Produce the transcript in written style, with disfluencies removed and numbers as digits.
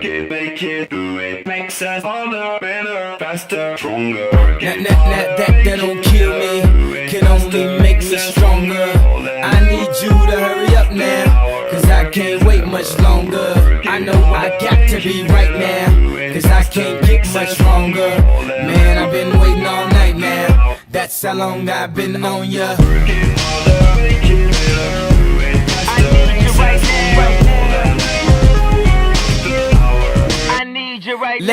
Work it, make it, do it. Makes us harder, better, faster, stronger. That don't kill me, can only make me stronger. I need you to hurry up now, cause I can't wait much longer. I know I got to be right now, cause I can't get much stronger. Man, I've been waiting all night now, that's how long I've been on ya.